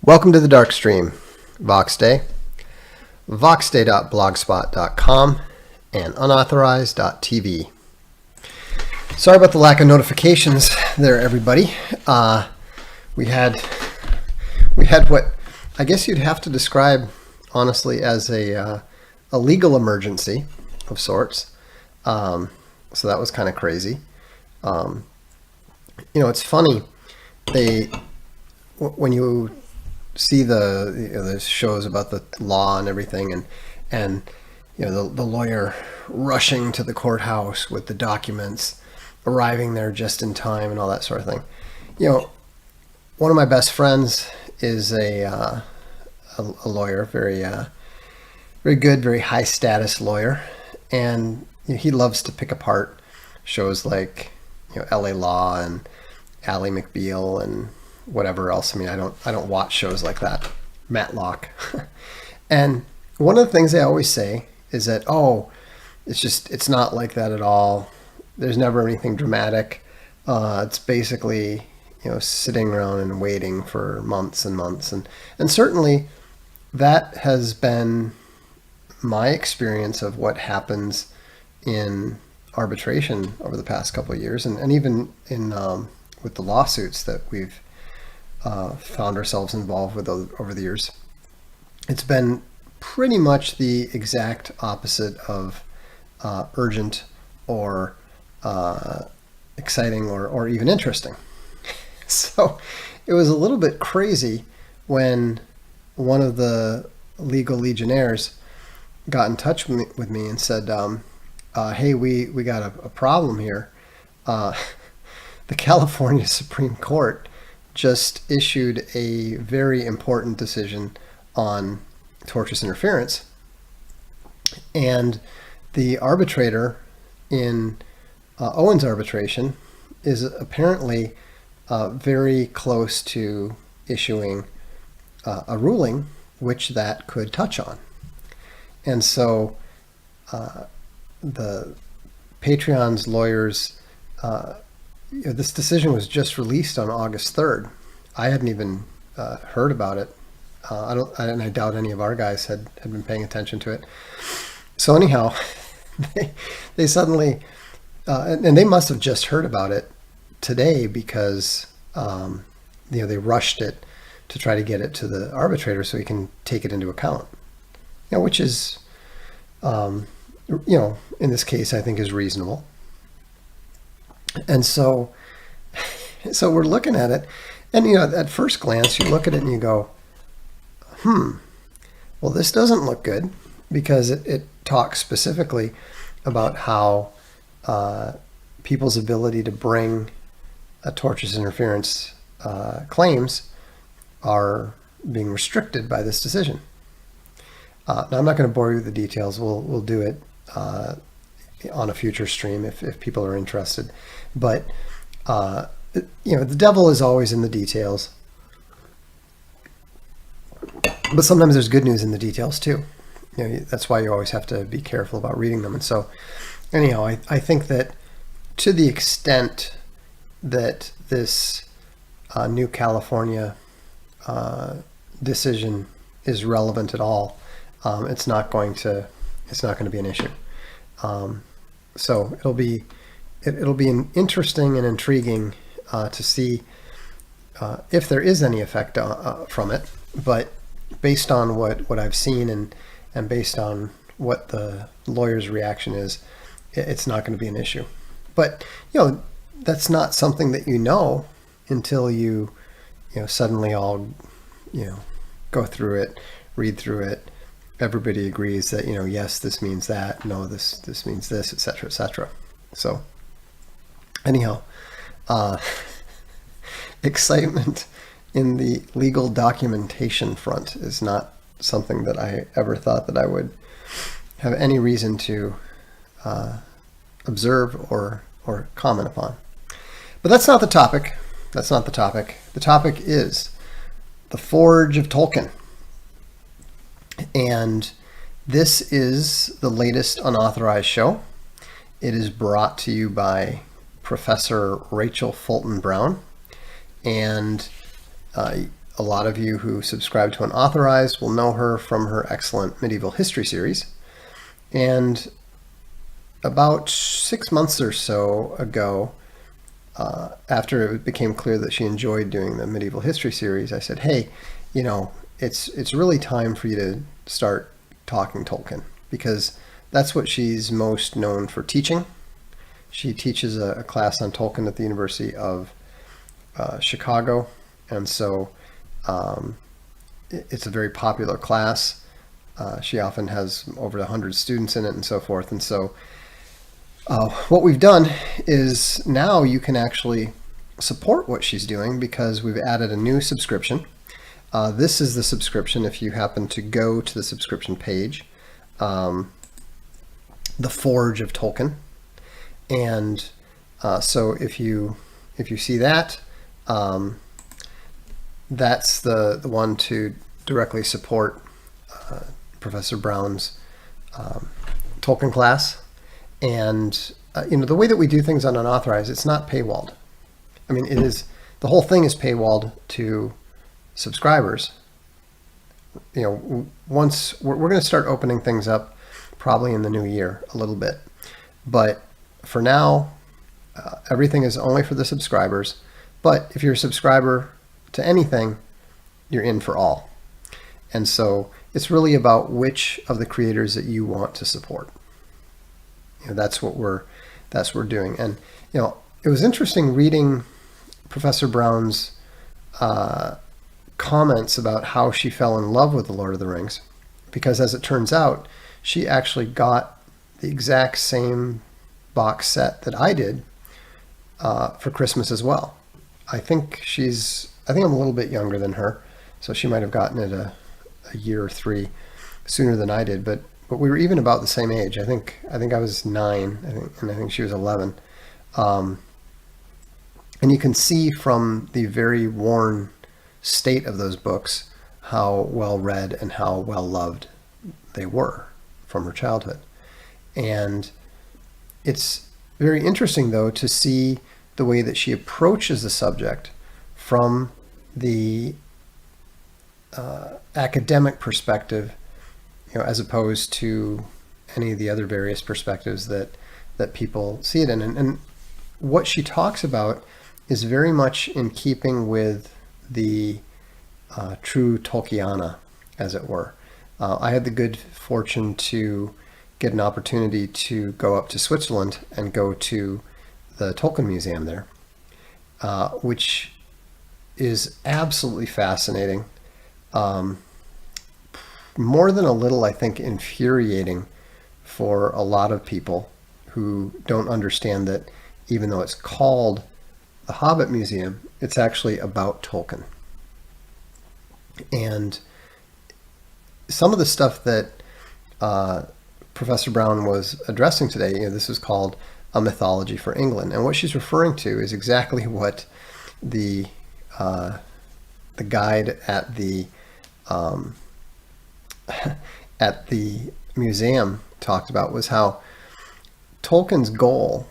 Welcome to the Darkstream, Voxday, voxday.blogspot.com, and unauthorized.tv. Sorry about the lack of notifications there, everybody. We had what I guess you'd have to describe, honestly, as a legal emergency of sorts. So that was kind of crazy. It's funny. When you see the shows about the law and everything, and the lawyer rushing to the courthouse with the documents, arriving there just in time, and all that sort of thing. One of my best friends is a lawyer, very good, very high status lawyer, and he loves to pick apart shows like L.A. Law and Ally McBeal and whatever else. I mean, I don't watch shows like that. Matlock. And one of the things they always say is that, it's not like that at all. There's never anything dramatic. It's basically, sitting around and waiting for months and months. And certainly that has been my experience of what happens in arbitration over the past couple of years. And even in with the lawsuits that we've found ourselves involved with over the years. It's been pretty much the exact opposite of urgent or exciting or even interesting. So it was a little bit crazy when one of the legal legionnaires got in touch with me and said, hey, we got a problem here. The California Supreme Court just issued a very important decision on tortious interference. And the arbitrator in Owen's arbitration is apparently very close to issuing a ruling which that could touch on. And so the Patreon's lawyers, this decision was just released on August 3rd. I hadn't even heard about it. I doubt any of our guys had been paying attention to it. So anyhow, they suddenly, and they must have just heard about it today because they rushed it to try to get it to the arbitrator so he can take it into account. Which is, in this case, I think is reasonable. And so we're looking at it, and at first glance you look at it and you go, well, this doesn't look good, because it talks specifically about how people's ability to bring a tortious interference claims are being restricted by this decision. Now, I'm not going to bore you with the details. We'll do it on a future stream if people are interested. But the devil is always in the details. But sometimes there's good news in the details too. That's why you always have to be careful about reading them. And so, anyhow, I think that to the extent that this new California decision is relevant at all, it's not going to be an issue. So it'll be an interesting and intriguing to see if there is any effect from it. But based on what I've seen and based on what the lawyer's reaction is, it's not going to be an issue. But that's not something that until you suddenly all go through it, read through it. Everybody agrees that yes, this means that, no, this means this, etc., etc. So anyhow, excitement in the legal documentation front is not something that I ever thought that I would have any reason to observe or comment upon. But that's not the topic. That's not the topic. The topic is the Forge of Tolkien. And this is the latest unauthorized show. It is brought to you by Professor Rachel Fulton Brown. And a lot of you who subscribe to Unauthorized will know her from her excellent medieval history series. And about 6 months or so ago, after it became clear that she enjoyed doing the medieval history series, I said, hey, it's really time for you to start talking Tolkien, because that's what she's most known for teaching. She teaches a class on Tolkien at the University of Chicago, and so it's a very popular class. She often has over 100 students in it and so forth. And so what we've done is now you can actually support what she's doing, because we've added a new subscription. This is the subscription if you happen to go to the subscription page, the Forge of Tolkien. And so if you see that, that's the one to directly support Professor Brown's Tolkien class. And the way that we do things on Unauthorized, it's not paywalled. I mean, the whole thing is paywalled to subscribers. Once we're going to start opening things up probably in the new year a little bit, but for now, everything is only for the subscribers. But if you're a subscriber to anything, you're in for all. And so it's really about which of the creators that you want to support. That's what we're doing. And it was interesting reading Professor Brown's comments about how she fell in love with The Lord of the Rings, because as it turns out, she actually got the exact same box set that I did for Christmas as well. I think I'm a little bit younger than her, so she might have gotten it a year or 3 sooner than I did, but we were even about the same age. I think I was 9, and I think she was 11. And you can see from the very worn state of those books how well read and how well loved they were from her childhood. And it's very interesting, though, to see the way that she approaches the subject from the academic perspective, as opposed to any of the other various perspectives that people see it in. And what she talks about is very much in keeping with the true Tolkiana, as it were. I had the good fortune to get an opportunity to go up to Switzerland and go to the Tolkien Museum there, which is absolutely fascinating. More than a little, I think, infuriating for a lot of people who don't understand that even though it's called the Hobbit Museum, it's actually about Tolkien. And some of the stuff that Professor Brown was addressing today, this is called a mythology for England. And what she's referring to is exactly what the guide at the museum talked about, was how Tolkien's goal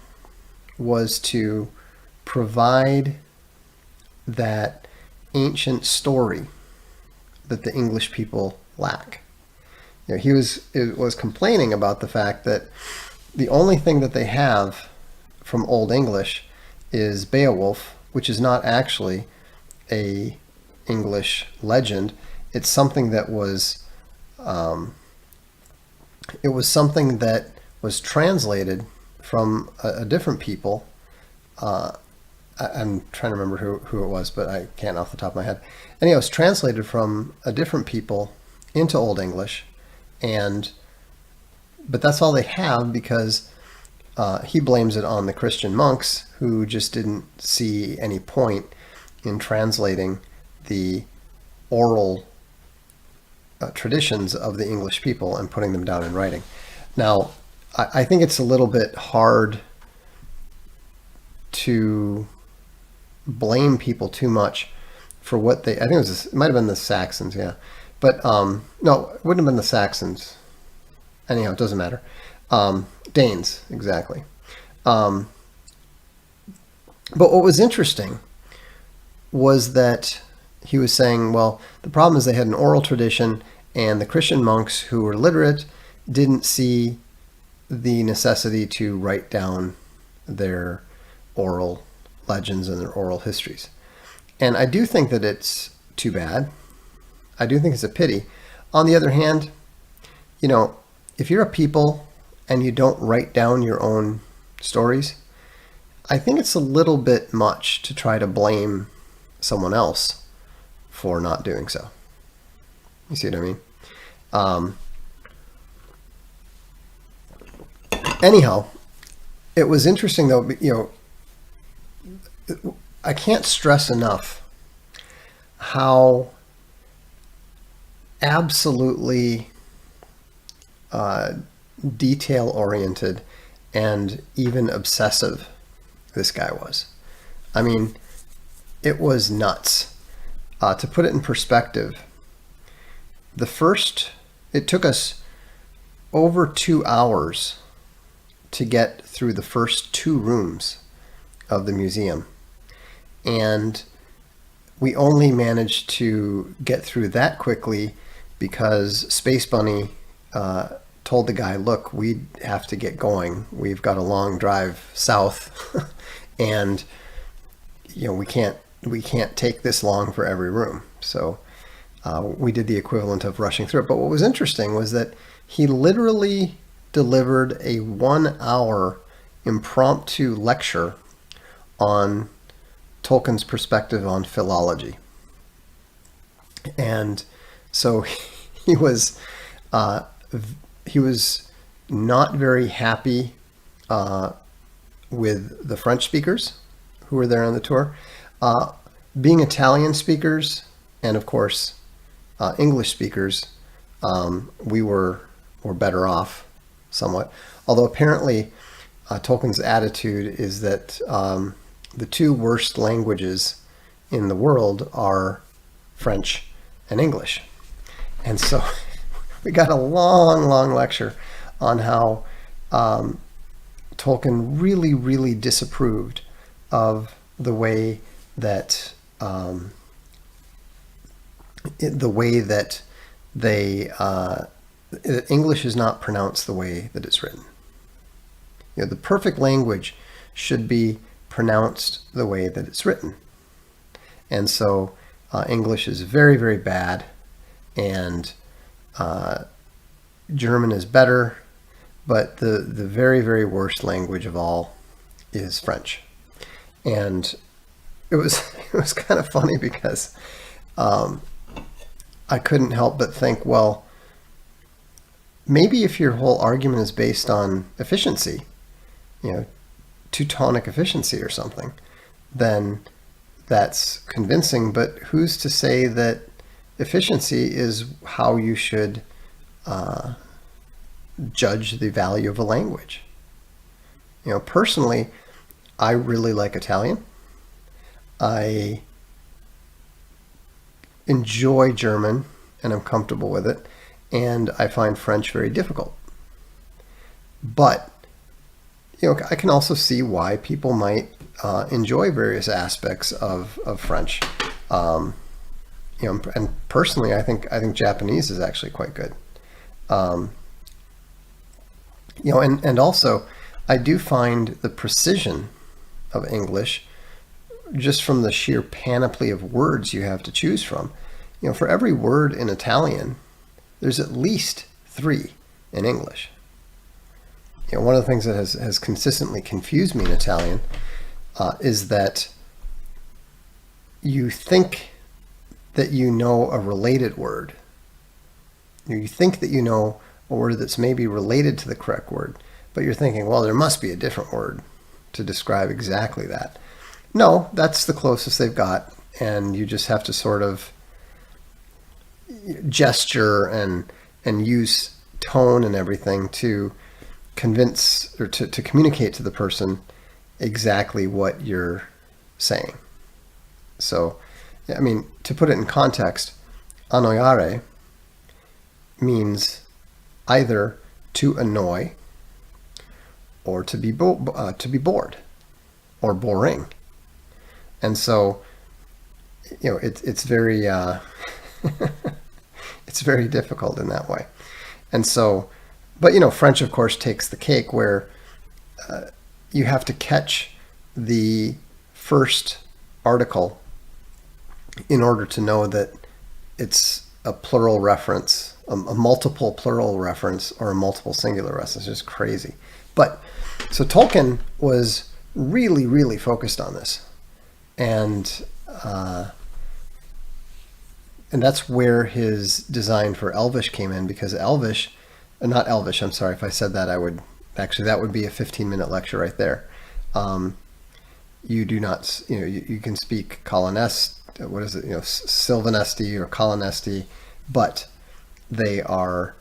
was to provide that ancient story that the English people lack. He was complaining about the fact that the only thing that they have from Old English is Beowulf, which is not actually a English legend. It's something that was something that was translated from a different people. I'm trying to remember who it was, but I can't off the top of my head. Anyhow, it was translated from a different people into Old English, but that's all they have, because he blames it on the Christian monks, who just didn't see any point in translating the oral traditions of the English people and putting them down in writing. Now, I think it's a little bit hard to blame people too much for what I think it might have been the Saxons, yeah. But no, it wouldn't have been the Saxons. Anyhow, it doesn't matter. Danes, exactly. But what was interesting was that he was saying, well, the problem is they had an oral tradition, and the Christian monks who were literate didn't see the necessity to write down their oral legends and their oral histories. And I do think that it's too bad. I do think it's a pity. On the other hand, if you're a people and you don't write down your own stories, I think it's a little bit much to try to blame someone else for not doing so. You see what I mean? Anyhow, it was interesting though, I can't stress enough how absolutely detail-oriented and even obsessive this guy was. I mean, it was nuts. To put it in perspective, it took us over 2 hours to get through the first 2 rooms of the museum. And we only managed to get through that quickly because Space Bunny told the guy, look, we have to get going. We've got a long drive south and we can't take this long for every room. So we did the equivalent of rushing through it. But what was interesting was that he literally delivered a 1-hour impromptu lecture on Tolkien's perspective on philology. And so he was not very happy with the French speakers who were there on the tour. Being Italian speakers and of course English speakers, we were better off somewhat. Although apparently Tolkien's attitude is that the 2 worst languages in the world are French and English. And so we got a long lecture on how Tolkien really, really disapproved of the way that English is not pronounced the way that it's written. The perfect language should be pronounced the way that it's written. And so English is very, very bad, and German is better, but the very, very worst language of all is French. And it was kind of funny because I couldn't help but think, well, maybe if your whole argument is based on efficiency, Teutonic efficiency or something, then that's convincing. But who's to say that efficiency is how you should judge the value of a language? Personally, I really like Italian. I enjoy German and I'm comfortable with it, and I find French very difficult. But I can also see why people might enjoy various aspects of French. And personally, I think Japanese is actually quite good. And also, I do find the precision of English, just from the sheer panoply of words you have to choose from. For every word in Italian, there's at least 3 in English. One of the things that has consistently confused me in Italian is that you think that you know a related word. You think that you know a word that's maybe related to the correct word, but you're thinking, well, there must be a different word to describe exactly that. No, that's the closest they've got, and you just have to sort of gesture and use tone and everything to convince or to communicate to the person exactly what you're saying. So, I mean, to put it in context, annoiare means either to annoy or to be bored or boring. And so it's very it's very difficult in that way. And so, but French of course takes the cake, where you have to catch the first article in order to know that it's a plural reference, a multiple plural reference, or a multiple singular reference. It's just crazy. But so Tolkien was really, really focused on this, and that's where his design for Elvish came in, because Elvish, not Elvish, I'm sorry if I said that, that would be a 15-minute lecture right there. You do not, you can speak Sylvanesti or Colonesti, but they are,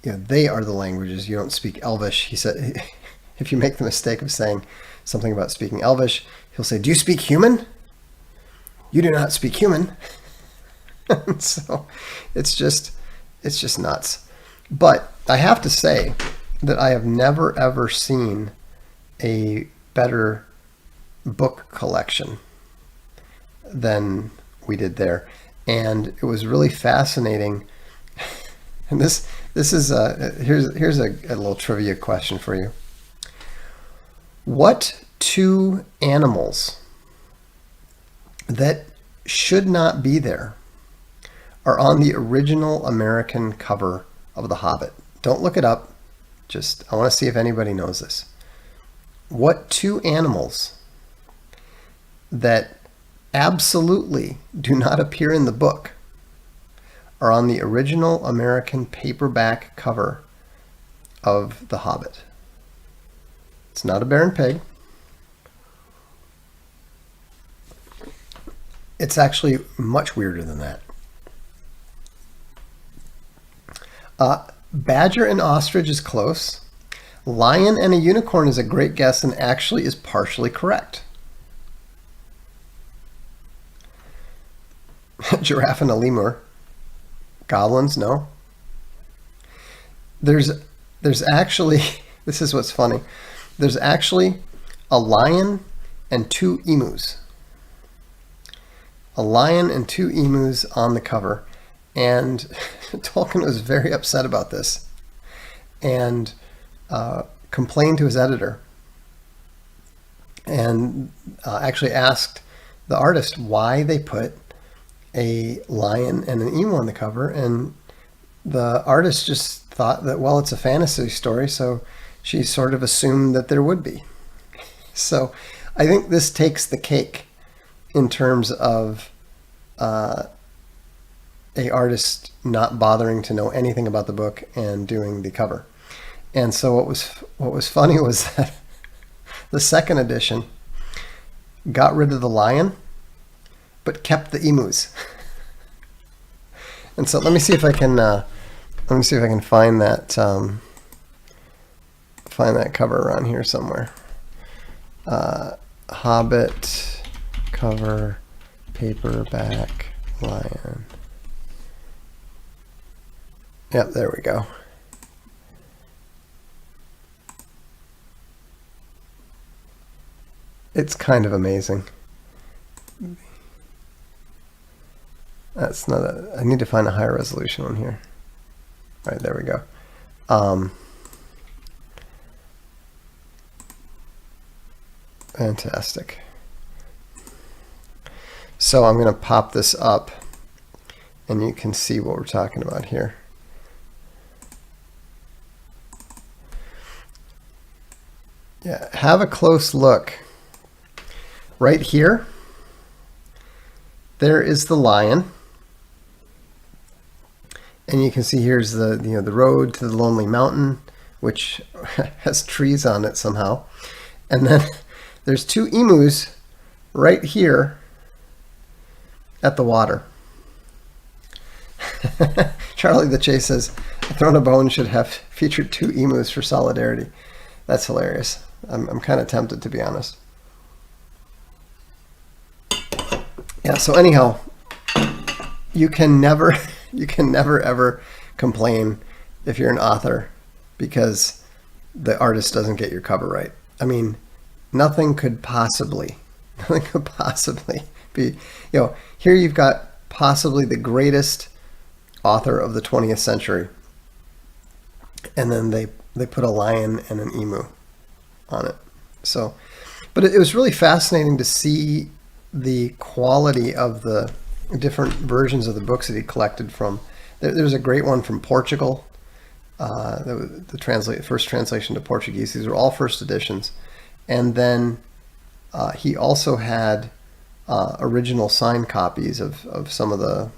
they are the languages. You don't speak Elvish. He said, if you make the mistake of saying something about speaking Elvish, he'll say, "Do you speak human? You do not speak human." So it's just nuts. But I have to say that I have never ever seen a better book collection than we did there, and it was really fascinating. And this is here's a little trivia question for you. What two animals that should not be there are on the original American cover of The Hobbit? Don't look it up. Just, I want to see if anybody knows this. What two animals that absolutely do not appear in the book are on the original American paperback cover of The Hobbit? It's not a bear and pig. It's actually much weirder than that. Badger and ostrich is close. Lion and a unicorn is a great guess and actually is partially correct. Giraffe and a lemur. Goblins, no. There's actually, this is what's funny. There's actually a lion and two emus. A lion and two emus on the cover. And Tolkien was very upset about this and complained to his editor, and actually asked the artist why they put a lion and an emu on the cover. And the artist just thought that, well, it's a fantasy story, so she sort of assumed that there would be. So I think this takes the cake in terms of a artist not bothering to know anything about the book and doing the cover. And so what was funny was that the second edition got rid of the lion but kept the emus. And so let me see if I can find that cover around here somewhere. Hobbit cover paperback lion. Yep, there we go. It's kind of amazing. That's not a, I need to find a higher resolution one here. All right, there we go. Fantastic. So I'm going to pop this up and you can see what we're talking about here. Yeah, have a close look. Right here, there is the lion. And you can see here's the the road to the Lonely Mountain, which has trees on it somehow. And then there's two emus right here at the water. Charlie the Chase says, "A Throne of Bone should have featured two emus for solidarity." That's hilarious. I'm kind of tempted, to be honest. Yeah, so anyhow, you can never ever complain if you're an author because the artist doesn't get your cover right. I mean, nothing could possibly Nothing could possibly be. Here you've got possibly the greatest author of the 20th century, and then they put a lion and an emu on it. So, but it was really fascinating to see the quality of the different versions of the books that he collected from. There's a great one from Portugal, the first translation to Portuguese. These are all first editions, and then he also had original signed copies of some of the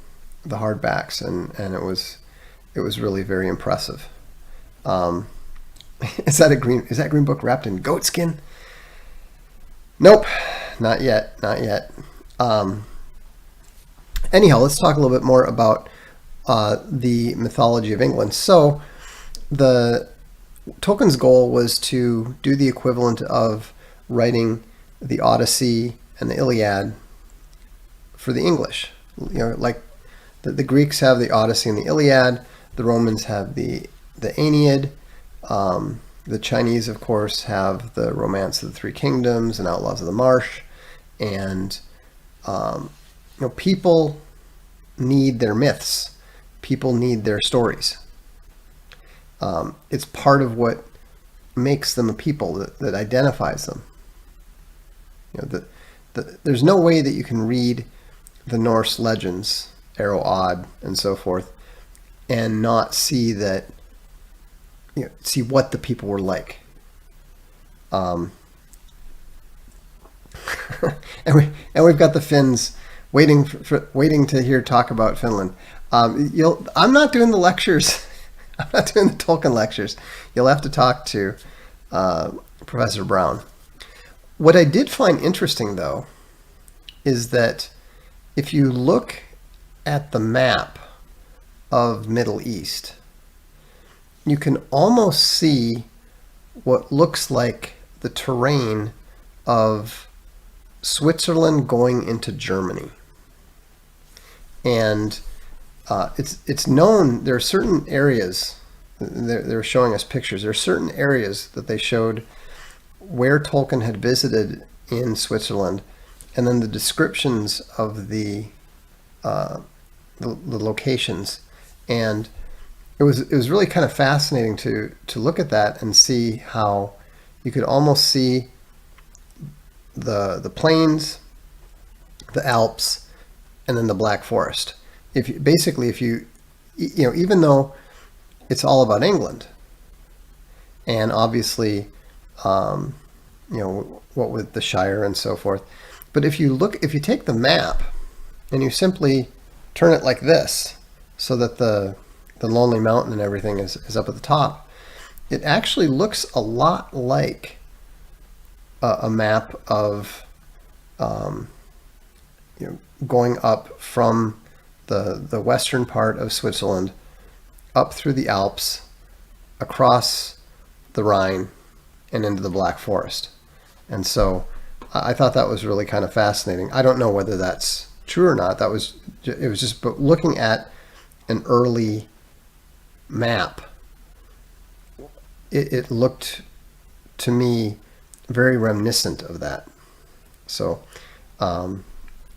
hardbacks, and it was really very impressive. Is that green book wrapped in goat skin? Nope, not yet. Anyhow, let's talk a little bit more about the mythology of England. So, Tolkien's goal was to do the equivalent of writing the Odyssey and the Iliad for the English. Like the Greeks have the Odyssey and the Iliad, the Romans have the Aeneid, the Chinese, of course, have the Romance of the Three Kingdoms and Outlaws of the Marsh, and people need their myths. People need their stories. It's part of what makes them a people, that identifies them. There's no way that you can read the Norse legends, Arrow Odd, and so forth, and not see that, see what the people were like. And we've got the Finns waiting to hear talk about Finland. I'm not doing the lectures. I'm not doing the Tolkien lectures. You'll have to talk to Professor Brown. What I did find interesting, though, is that if you look at the map of Middle East, you can almost see what looks like the terrain of Switzerland going into Germany. And it's known there are certain areas, they're showing us pictures, there are certain areas that they showed where Tolkien had visited in Switzerland, and then the descriptions of the locations. And it was really kind of fascinating to look at that and see how you could almost see the plains, the Alps, and then the Black Forest. If you even though it's all about England, and obviously, what with the Shire and so forth, but if you take the map and you simply turn it like this, so that the Lonely Mountain and everything is up at the top, it actually looks a lot like a map of going up from the western part of Switzerland, up through the Alps, across the Rhine, and into the Black Forest. And so I thought that was really kind of fascinating. I don't know whether that's true or not. It was just looking at an early map. It looked to me very reminiscent of that. So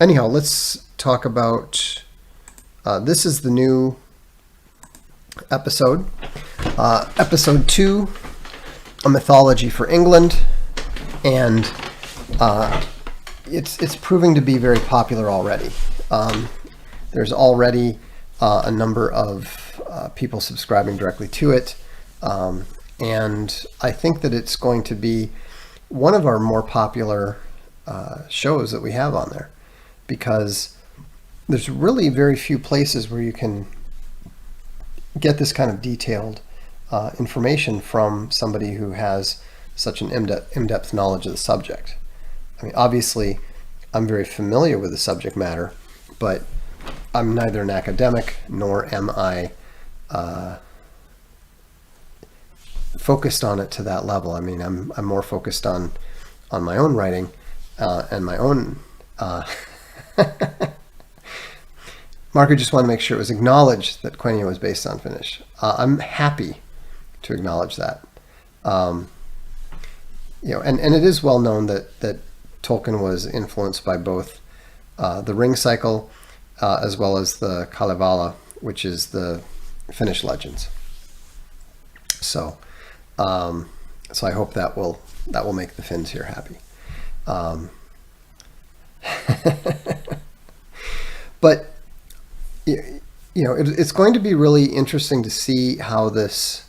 anyhow, let's talk about this is the new episode, episode 2, a mythology for England, and it's proving to be very popular already. There's already a number of people subscribing directly to it, and I think that it's going to be one of our more popular shows that we have on there, because there's really very few places where you can get this kind of detailed information from somebody who has such an in-depth knowledge of the subject. I mean, obviously, I'm very familiar with the subject matter, but I'm neither an academic nor am I focused on it to that level. I mean, I'm more focused on my own writing and my own. Marco just wanted to make sure it was acknowledged that Quenya was based on Finnish. I'm happy to acknowledge that. And it is well known that Tolkien was influenced by both the Ring cycle as well as the Kalevala, which is the Finnish legends. So, so I hope that will make the Finns here happy. But it's going to be really interesting to see how this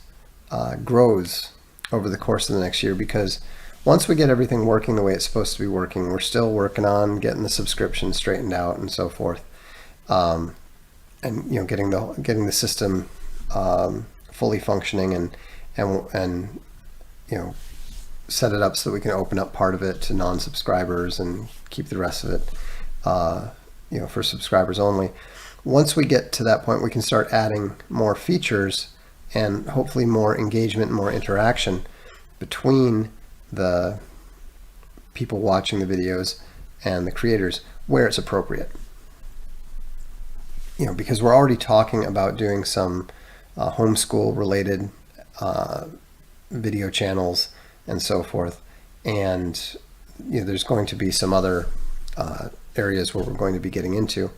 grows over the course of the next year, because once we get everything working the way it's supposed to be working, we're still working on getting the subscription straightened out and so forth, and getting the system fully functioning and set it up so that we can open up part of it to non-subscribers and keep the rest of it for subscribers only. Once we get to that point, we can start adding more features and hopefully more engagement and more interaction between the people watching the videos and the creators where it's appropriate. Because we're already talking about doing some homeschool related video channels and so forth. And there's going to be some other areas where we're going to be getting into.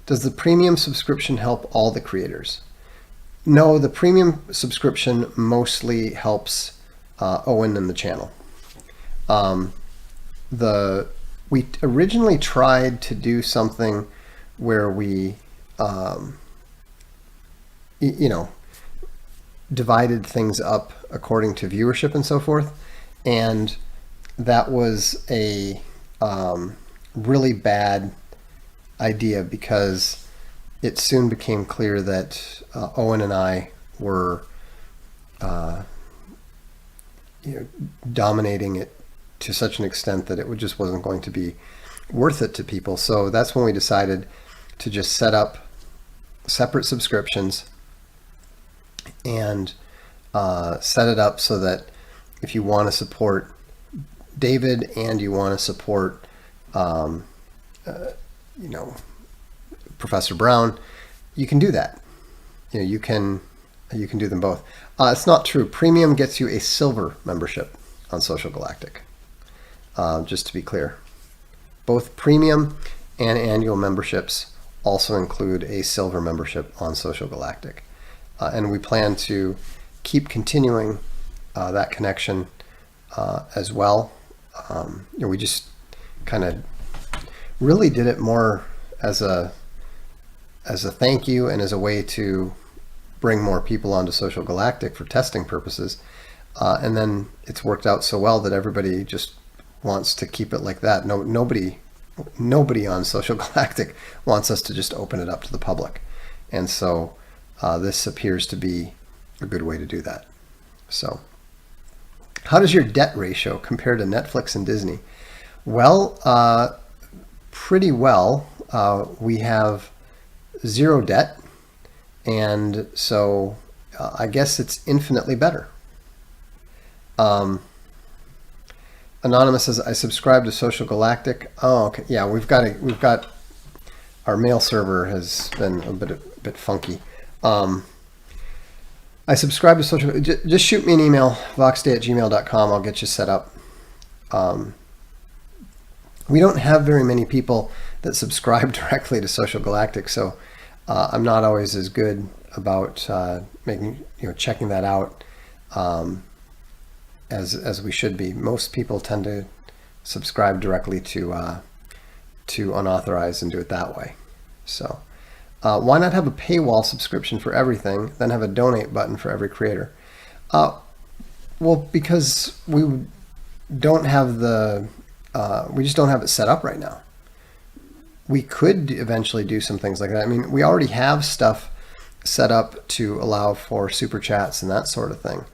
Does the premium subscription help all the creators? No, the premium subscription mostly helps Owen and the channel. We originally tried to do something where we, divided things up according to viewership and so forth, and that was a really bad idea, because it soon became clear that Owen and I were dominating it to such an extent that it just wasn't going to be worth it to people. So that's when we decided to just set up separate subscriptions and set it up so that if you want to support David and you want to support Professor Brown, you can do that. You can do them both. It's not true. Premium gets you a silver membership on Social Galactic. Just to be clear, both premium and annual memberships also include a silver membership on Social Galactic, and we plan to keep continuing that connection as well. We just kind of really did it more as a thank you and as a way to bring more people onto Social Galactic for testing purposes. And then it's worked out so well that everybody just wants to keep it like that. Nobody on Social Galactic wants us to just open it up to the public. And so this appears to be a good way to do that. So how does your debt ratio compare to Netflix and Disney? Well, pretty well. We have zero debt, and so I guess it's infinitely better. Anonymous says, I subscribe to Social Galactic. Oh, okay. Yeah, we've got our mail server has been a bit funky. I subscribe to Social. Just shoot me an email, voxday@gmail.com. I'll get you set up. We don't have very many people that subscribe directly to Social Galactic, so I'm not always as good about checking that out as we should be. Most people tend to subscribe directly to unauthorized and do it that way. So why not have a paywall subscription for everything, then have a donate button for every creator? Well, because we don't have we just don't have it set up right now. We could eventually do some things like that. I mean, we already have stuff set up to allow for super chats and that sort of thing.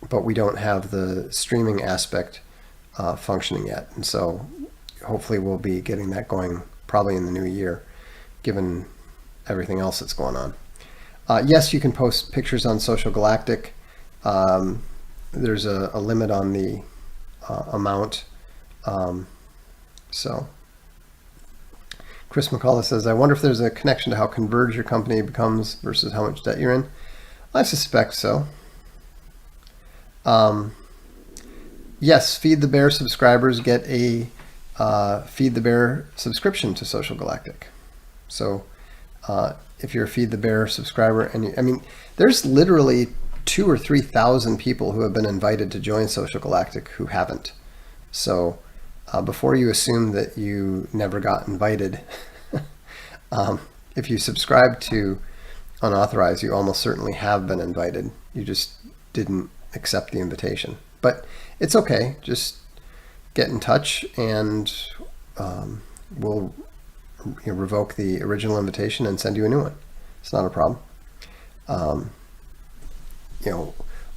But we don't have the streaming aspect functioning yet. And so hopefully we'll be getting that going probably in the new year, given everything else that's going on. Yes, you can post pictures on Social Galactic. There's a limit on the amount. So Chris McCullough says, I wonder if there's a connection to how converged your company becomes versus how much debt you're in. I suspect so. yes, Feed the Bear subscribers get a Feed the Bear subscription to Social Galactic. So if you're a Feed the Bear subscriber, and there's literally 2,000 or 3,000 people who have been invited to join Social Galactic who haven't. So before you assume that you never got invited, if you subscribe to Unauthorized, you almost certainly have been invited. You just didn't accept the invitation. But it's okay. Just get in touch, and we'll revoke the original invitation and send you a new one. It's not a problem.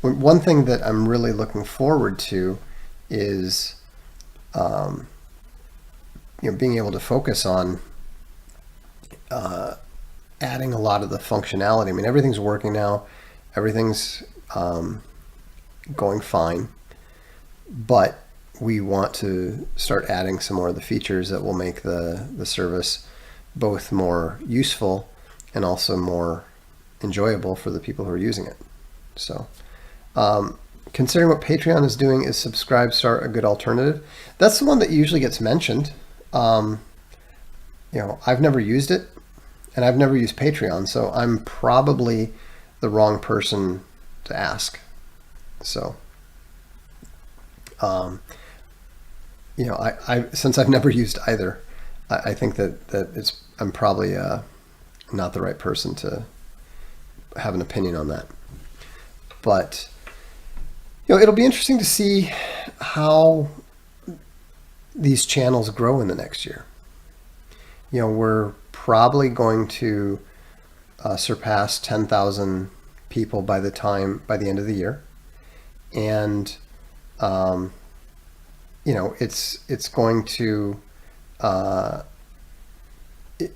One thing that I'm really looking forward to is being able to focus on adding a lot of the functionality. Everything's working now. Everything's going fine. But we want to start adding some more of the features that will make the service both more useful and also more enjoyable for the people who are using it. So considering what Patreon is doing, is Subscribestar a good alternative? That's the one that usually gets mentioned. I've never used it, and I've never used Patreon, so I'm probably the wrong person to ask. So since I've never used either, I think that I'm probably not the right person to have an opinion on that. But it'll be interesting to see how these channels grow in the next year. We're probably going to surpass 10,000 people by the end of the year, and it's going to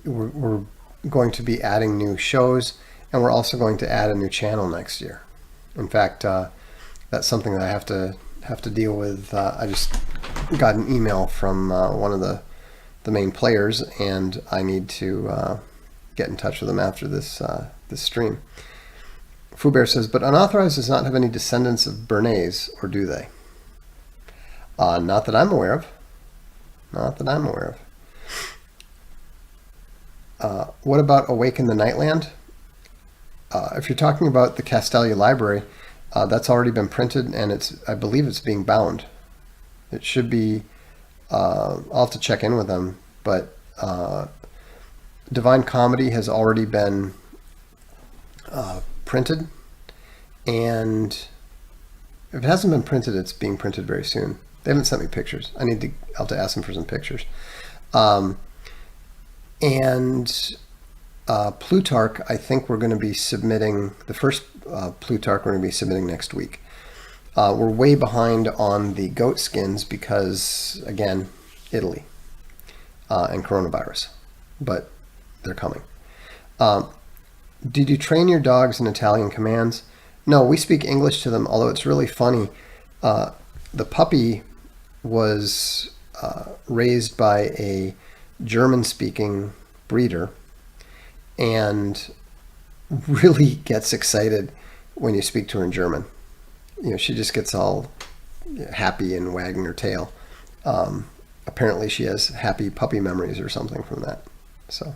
we're going to be adding new shows, and we're also going to add a new channel next year. In fact, that's something that I have to deal with. I just got an email from one of the main players, and I need to get in touch with them after this stream. Foobear says, but Unauthorized does not have any descendants of Bernays, or do they? Not that I'm aware of. Not that I'm aware of. What about Awaken the Nightland? If you're talking about the Castalia Library, that's already been printed, and I believe it's being bound. It should be. I'll have to check in with them, but Divine Comedy has already been printed, and if it hasn't been printed, it's being printed very soon. They haven't sent me pictures. I'll have to ask them for some pictures. Plutarch, I think we're going to be submitting the first Plutarch. We're going to be submitting next week. We're way behind on the goat skins because, again, Italy and coronavirus, but they're coming. Did you train your dogs in Italian commands? No, we speak English to them, although it's really funny. The puppy was raised by a German-speaking breeder and really gets excited when you speak to her in German. She just gets all happy and wagging her tail. Apparently she has happy puppy memories or something from that. So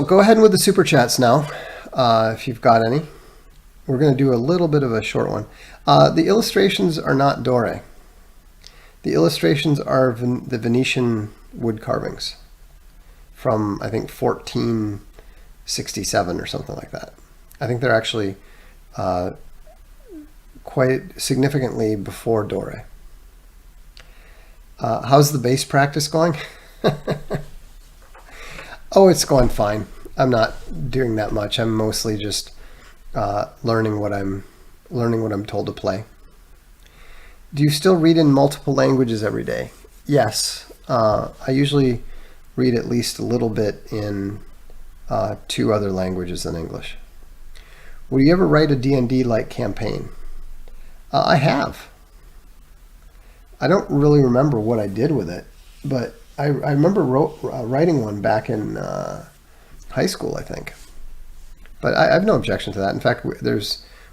go ahead with the super chats now, if you've got any. We're going to do a little bit of a short one. The illustrations are not Dore. The illustrations are the Venetian wood carvings from, I think, 1467 or something like that. I think they're actually quite significantly before Dore. How's the bass practice going? Oh, it's going fine. I'm not doing that much. I'm mostly just learning what I'm told to play. Do you still read in multiple languages every day? Yes. I usually read at least a little bit in 2 other languages than English. Will you ever write a D&D-like campaign? I have. I don't really remember what I did with it, but I remember writing one back in high school, I think. But I have no objection to that. In fact,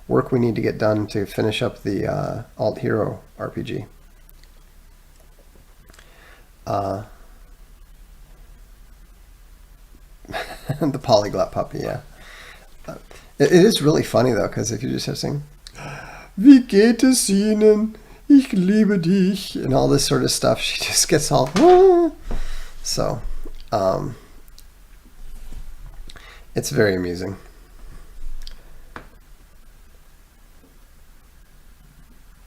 work we need to get done to finish up the Alt Hero RPG. The polyglot puppy, yeah. It is really funny though, because if you just have to sing, "Wie geht es Ihnen? Ich liebe dich," and all this sort of stuff, she just gets all, "Ah." So, it's very amusing.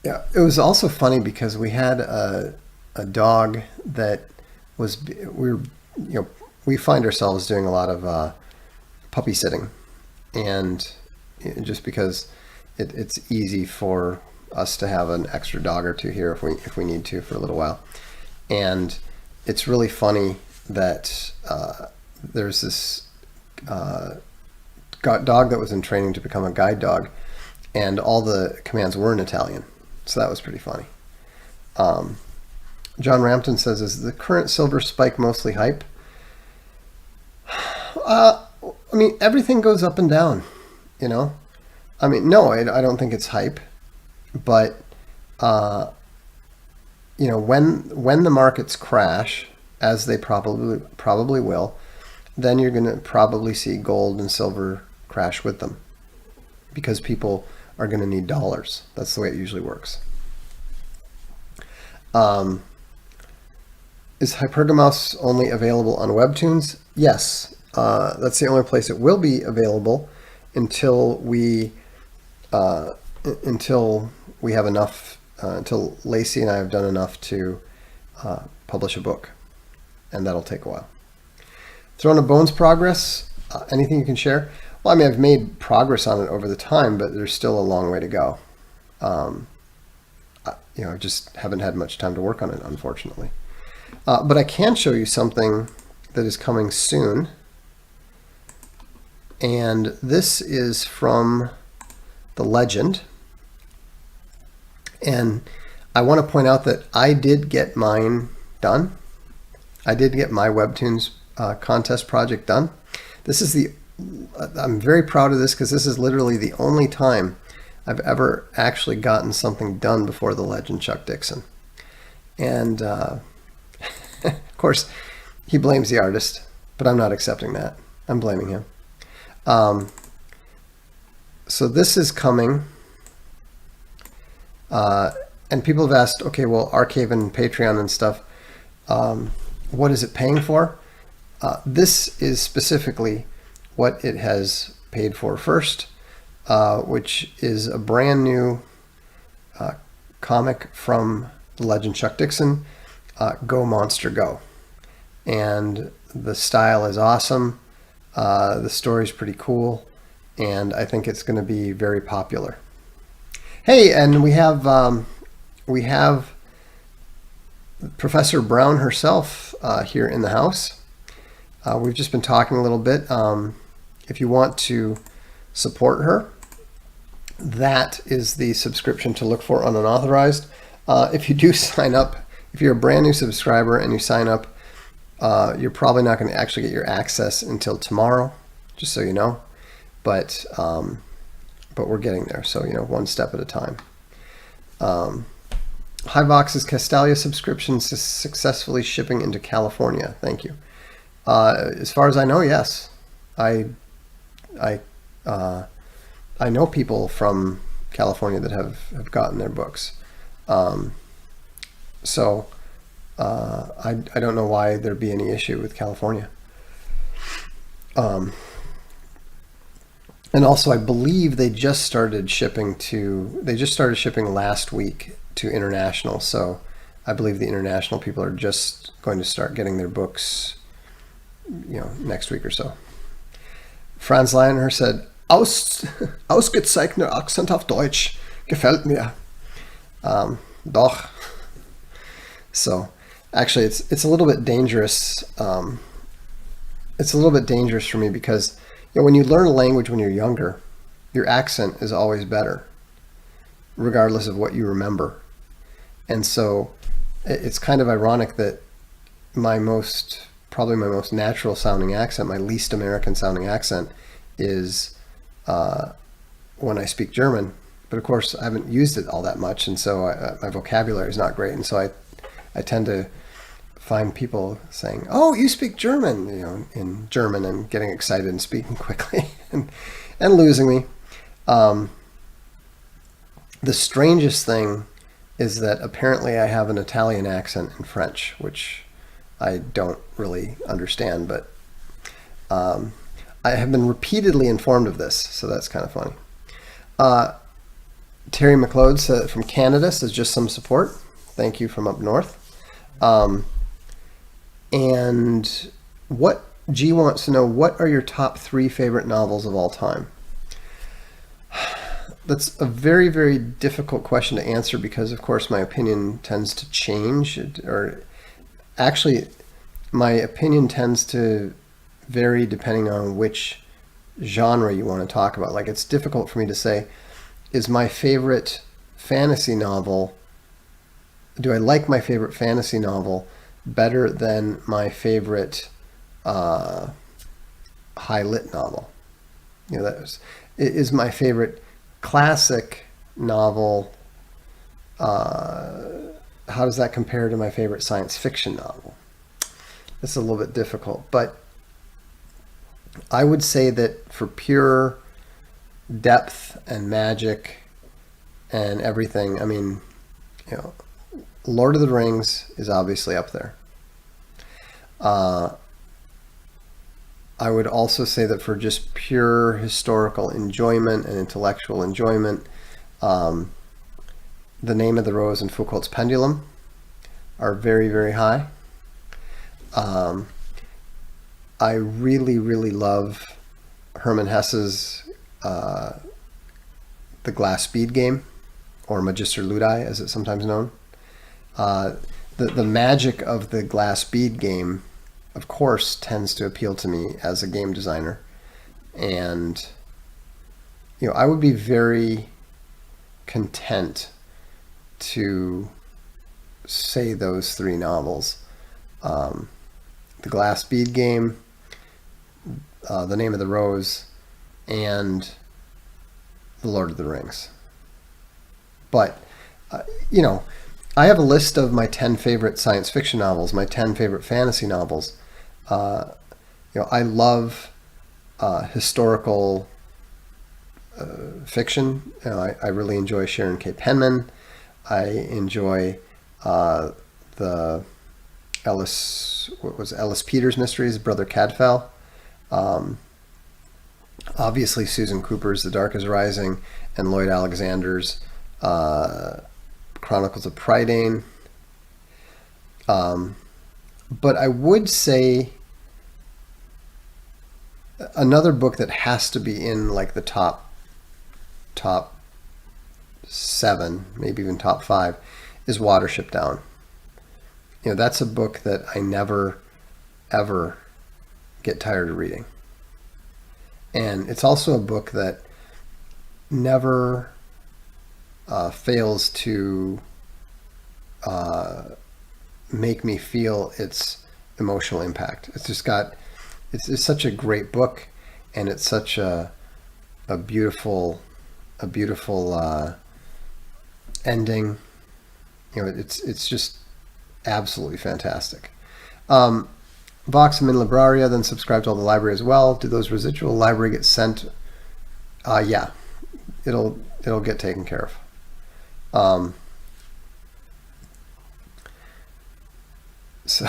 Yeah, it was also funny because we had a dog that we find ourselves doing a lot of puppy sitting, and just because it's easy for us to have an extra dog or two here if we need to for a little while. And it's really funny that there's this dog that was in training to become a guide dog, and all the commands were in Italian. So that was pretty funny. John Rampton says, "Is the current Silver Spike mostly hype?" I mean, everything goes up and down, you know? I mean, no, I don't think it's hype. But, you know, when the markets crash, as they probably will, then you're going to probably see gold and silver crash with them, because people are going to need dollars. That's the way it usually works. Is Hypergamos only available on Webtoons? Yes, that's the only place it will be available until we have enough. Until Lacey and I have done enough to publish a book, and that'll take a while. Throne of Bones progress. Anything you can share? Well, I mean, I've made progress on it over the time, but there's still a long way to go. You know, I just haven't had much time to work on it, unfortunately. But I can show you something that is coming soon. And this is from the Legend. And I want to point out that I did get mine done. I did get my Webtoons contest project done. I'm very proud of this, because this is literally the only time I've ever actually gotten something done before the Legend Chuck Dixon. And of course, he blames the artist, but I'm not accepting that. I'm blaming him. So this is coming. And people have asked, okay, well, Arcave and Patreon and stuff, what is it paying for? This is specifically what it has paid for first, which is a brand new comic from the Legend Chuck Dixon, Go Monster Go. And the style is awesome. The story's pretty cool, and I think it's going to be very popular. Hey, and we have Professor Brown herself here in the house. We've just been talking a little bit. If you want to support her, that is the subscription to look for on Unauthorized. If you do sign up, if you're a brand new subscriber and you sign up, you're probably not going to actually get your access until tomorrow, just so you know. But we're getting there, so you know, one step at a time. Hi VOX'S Castalia subscription successfully shipping into California. Thank you. As far as I know, yes. I know people from California that have gotten their books. So I don't know why there'd be any issue with California. And also, I believe they just started shipping last week to international. So I believe the international people are just going to start getting their books, you know, next week or so. Franz Leiner said, Ausgezeichneter Akzent auf Deutsch. Gefällt mir. Doch. So actually, it's a little bit dangerous. It's a little bit dangerous for me because, you know, when you learn a language when you're younger, your accent is always better, regardless of what you remember. And so it's kind of ironic that probably my most natural sounding accent, my least American sounding accent, is when I speak German. But of course, I haven't used it all that much, and so my vocabulary is not great. And so I tend to find people saying, "Oh, you speak German," in German, and getting excited and speaking quickly and losing me. The strangest thing is that apparently I have an Italian accent in French, which I don't really understand, but I have been repeatedly informed of this, so that's kind of funny. Terry McLeod from Canada says just some support. Thank you from up north. And what G wants to know, what are your top 3 favorite novels of all time? That's a very, very difficult question to answer because, of course, my opinion tends to change. Or actually, my opinion tends to vary depending on which genre you want to talk about. Like, it's difficult for me to say, is my favorite fantasy novel, do I like my favorite fantasy novel better than my favorite high lit novel? That is my favorite classic novel. How does that compare to my favorite science fiction novel? It's a little bit difficult, but I would say that for pure depth and magic and everything, I mean, Lord of the Rings is obviously up there. I would also say that for just pure historical enjoyment and intellectual enjoyment, The Name of the Rose and Foucault's Pendulum are very, very high. I really, really love Hermann Hesse's The Glass Bead Game, or Magister Ludi, as it's sometimes known. The magic of the Glass Bead Game, of course, tends to appeal to me as a game designer. And, I would be very content to say those 3 novels. The Glass Bead Game, The Name of the Rose, and The Lord of the Rings. But, I have a list of my 10 favorite science fiction novels, my 10 favorite fantasy novels. I love historical fiction. I really enjoy Sharon K. Penman. I enjoy the Ellis Peters mysteries, Brother Cadfael. Obviously, Susan Cooper's The Dark is Rising, and Lloyd Alexander's Chronicles of Prydain. But I would say another book that has to be in like the top 7, maybe even top 5, is Watership Down. That's a book that I never, ever get tired of reading. And it's also a book that never fails to make me feel its emotional impact. It's just it's such a great book, and it's such a beautiful ending. It's just absolutely fantastic. Vox, I'm in Libraria, then subscribe to all the library as well. Do those residual library get sent? Yeah, it'll get taken care of. So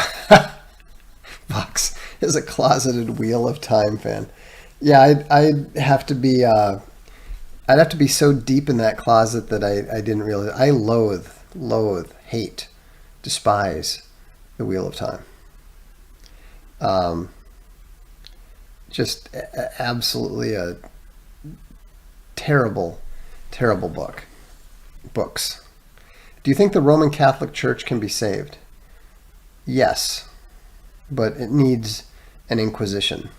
Vox is a closeted Wheel of Time fan. Yeah, I'd have to be so deep in that closet that I didn't realize. I loathe, hate, despise the Wheel of Time. Just absolutely a terrible books. Do you think the Roman Catholic Church can be saved? Yes, but it needs an inquisition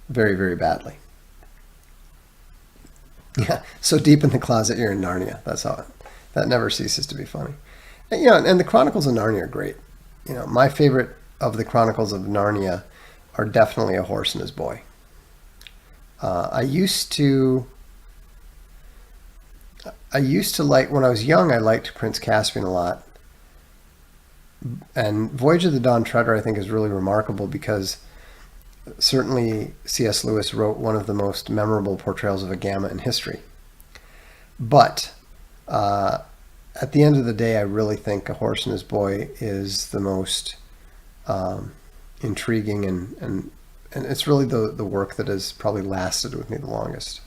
very, very badly. Yeah, so deep in the closet you're in Narnia. That never ceases to be funny. And the Chronicles of Narnia are great. My favorite of the Chronicles of Narnia are definitely A Horse and His Boy. I used to I used to like, when I was young, I liked Prince Caspian a lot. And Voyage of the Dawn Treader, I think, is really remarkable because certainly C.S. Lewis wrote one of the most memorable portrayals of a gamma in history. But at the end of the day, I really think A Horse and His Boy is the most intriguing, and it's really the work that has probably lasted with me the longest.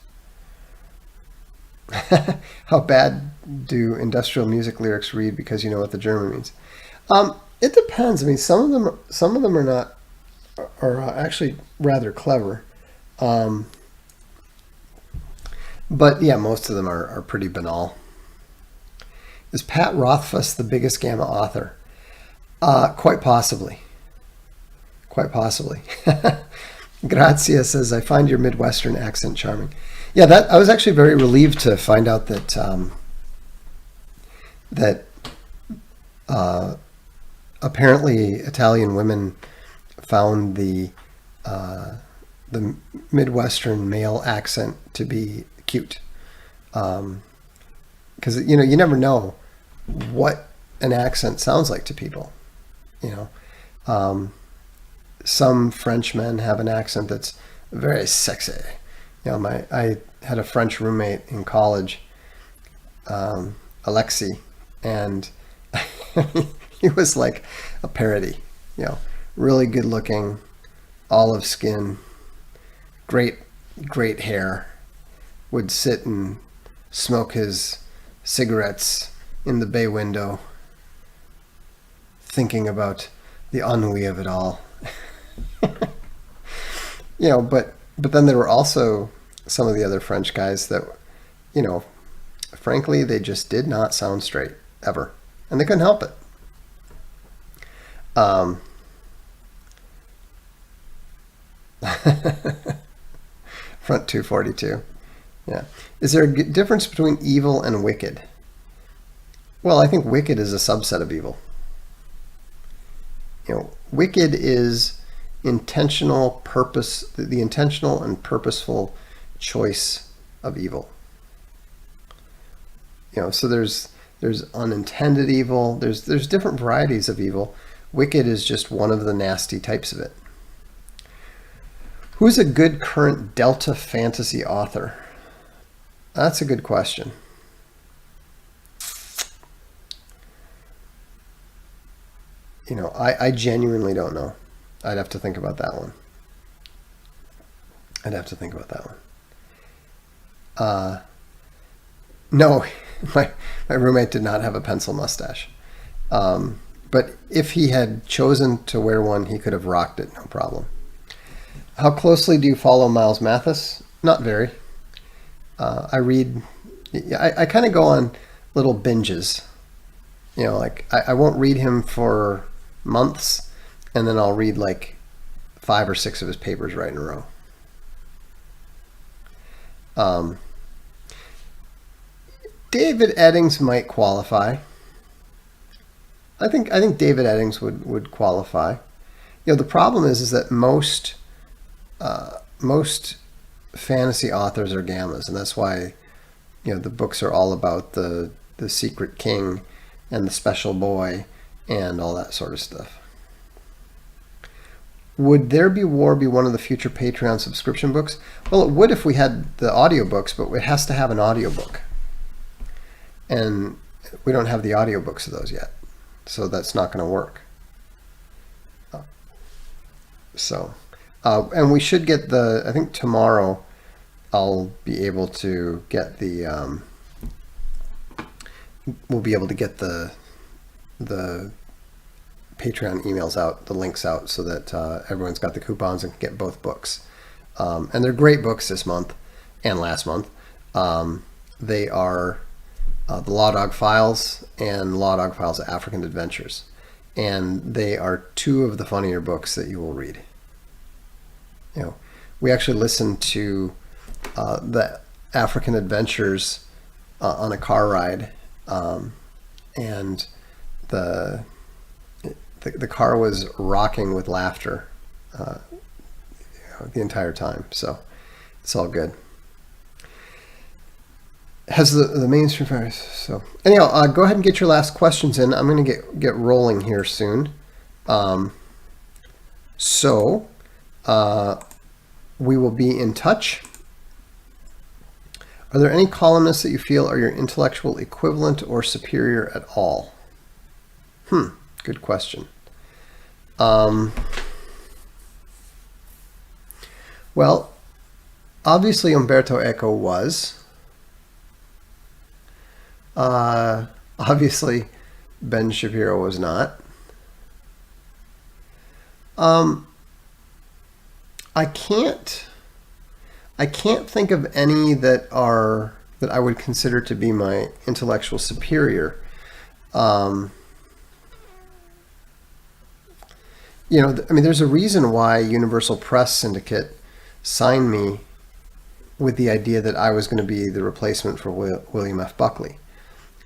How bad do industrial music lyrics read because you know what the German means? It depends. I mean, some of them are actually rather clever, but yeah, most of them are pretty banal. Is Pat Rothfuss the biggest gamma author? Quite possibly. Quite possibly. Grazia says, I find your Midwestern accent charming. Yeah, that I was actually very relieved to find out that apparently Italian women found the Midwestern male accent to be cute. Because you never know what an accent sounds like to people. Some French men have an accent that's very sexy. I had a French roommate in college, Alexei, and he was like a parody. Really good looking, olive skin, great hair. Would sit and smoke his cigarettes in the bay window, thinking about the ennui of it all. But then there were also some of the other French guys that, frankly, they just did not sound straight ever, and they couldn't help it. Front 242. Yeah. Is there a difference between evil and wicked? Well, I think wicked is a subset of evil. Wicked is intentional purpose, the intentional and purposeful choice of evil. So there's unintended evil. There's different varieties of evil. Wicked is just one of the nasty types of it. Who's a good current Delta fantasy author? That's a good question. I genuinely don't know. I'd have to think about that one. No, my roommate did not have a pencil mustache. But if he had chosen to wear one, he could have rocked it, no problem. How closely do you follow Miles Mathis? Not very. I read, I kind of go on little binges. I won't read him for months, and then I'll read like 5 or 6 of his papers right in a row. David Eddings might qualify. I think David Eddings would qualify. The problem is that most fantasy authors are gammas, and that's why the books are all about the secret king and the special boy and all that sort of stuff. Would There Be War be one of the future Patreon subscription books? Well, it would if we had the audiobooks, but it has to have an audiobook. And we don't have the audiobooks of those yet, so that's not going to work. And we should get I think tomorrow I'll be able to get we'll be able to get the Patreon emails out, the links out, so that everyone's got the coupons and can get both books. And they're great books this month and last month. They are the Law Dog Files and Law Dog Files African Adventures. And they are 2 of the funnier books that you will read. We actually listened to the African Adventures on a car ride, and the car was rocking with laughter the entire time. So it's all good. has the mainstream fighters. So anyhow, go ahead and get your last questions in. I'm going to get rolling here soon. So we will be in touch. Are there any columnists that you feel are your intellectual equivalent or superior at all? Good question. Well, obviously Umberto Eco was. Obviously Ben Shapiro was not. I can't think of any that I would consider to be my intellectual superior. There's a reason why Universal Press Syndicate signed me with the idea that I was going to be the replacement for William F. Buckley.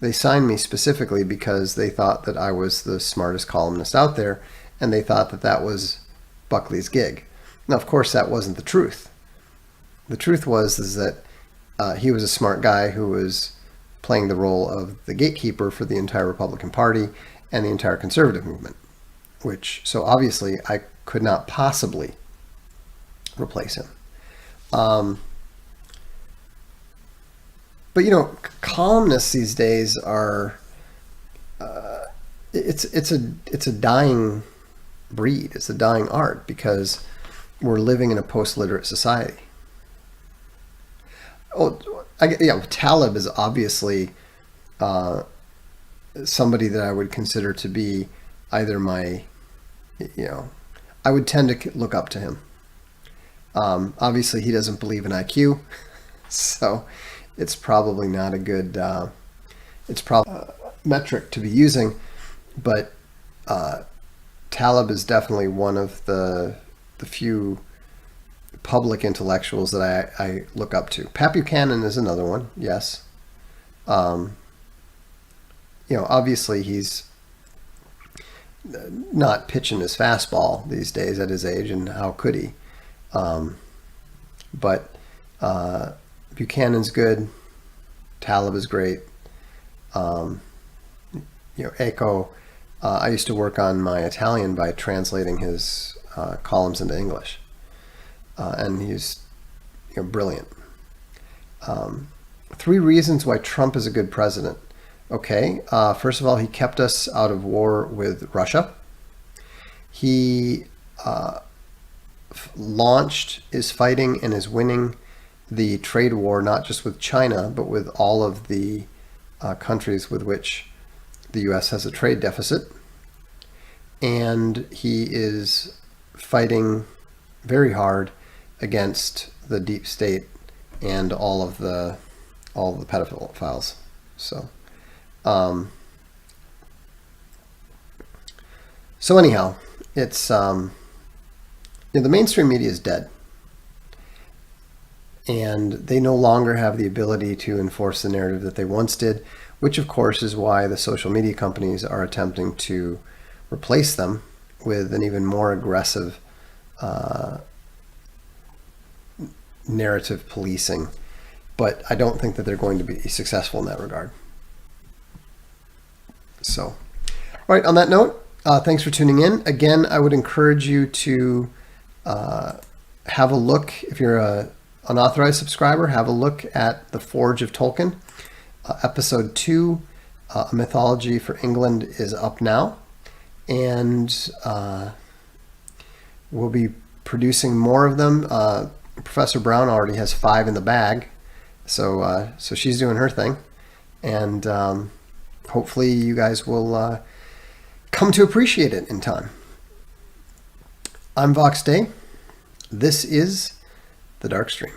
They signed me specifically because they thought that I was the smartest columnist out there, and they thought that that was Buckley's gig. Now, of course, that wasn't the truth. The truth was that he was a smart guy who was playing the role of the gatekeeper for the entire Republican Party and the entire conservative movement. So obviously I could not possibly replace him. But columnists these days are it's a dying breed. It's a dying art because we're living in a post-literate society. Taleb is obviously somebody that I would consider to be either I would tend to look up to him. Obviously, he doesn't believe in IQ, so it's probably not a good metric to be using. But Taleb is definitely one of the few public intellectuals that I look up to. Pat Buchanan is another one, yes. Obviously he's not pitching his fastball these days at his age, and how could he? But Buchanan's good. Taleb is great. Eco, I used to work on my Italian by translating his columns into English. And he's brilliant. 3 reasons why Trump is a good president. Okay, first of all, he kept us out of war with Russia. He is fighting and is winning the trade war, not just with China, but with all of the countries with which the U.S. has a trade deficit. And he is fighting very hard against the deep state and all of the pedophiles. So anyhow, it's the mainstream media is dead, and they no longer have the ability to enforce the narrative that they once did, which of course is why the social media companies are attempting to replace them with an even more aggressive narrative policing. But I don't think that they're going to be successful in that regard. So, all right, on that note, thanks for tuning in. Again, I would encourage you to have a look, if you're an unauthorized subscriber, have a look at The Forge of Tolkien. Episode 2, Mythology for England, is up now. And we'll be producing more of them. Professor Brown already has 5 in the bag. So she's doing her thing. And hopefully you guys will come to appreciate it in time. I'm Voxday. This is the Darkstream.